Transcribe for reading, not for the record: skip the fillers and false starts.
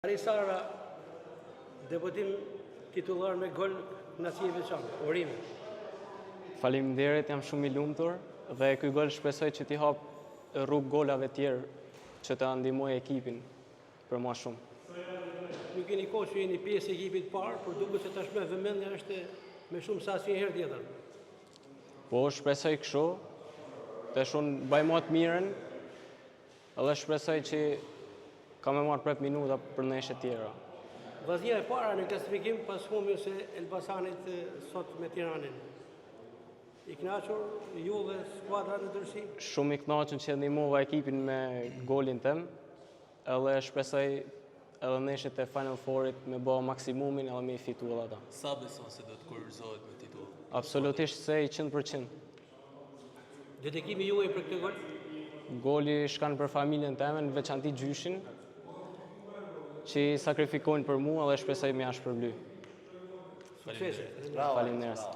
Arisara, debutim titullar me gol në si e veçantë, urime. Faleminderit, jam shumë i lumtur dhe ky gol shpresoj që t'i hap rrugë golave tjerë që të ndihmoj ekipin për më shumë. Ju keni kohë që jeni pjesë e ekipit parë, por duket se tashmë vëmendja është me shumë sa asnjëherë tjetër. Po, shpresoj kështu, të shumë bëj më të mirën, edhe shpresoj që ka me marrë prep minuta për ndeshje tjera. Vazhdia e para në klasifikim pas humbjes së Elbasanit sot me Tiranin. I kënaqur ju dhe skuadra në tërësi? Shumë i kënaqur që ndihmova ekipin me golin tim, edhe shpresoj edhe ndeshjet e Final Fourit me bë maksimumin edhe me i fitu edhe ata. Sa beson se do të kurorëzohet me titull? Absolutisht se i 100%. Dedikimi juaj për këtë gol? Goli shkan për familjen time, në veçanti gjyshin, që i sakrifikojnë për mua dhe shpresoj me ja shpërbly. Suksese. Faleminderit.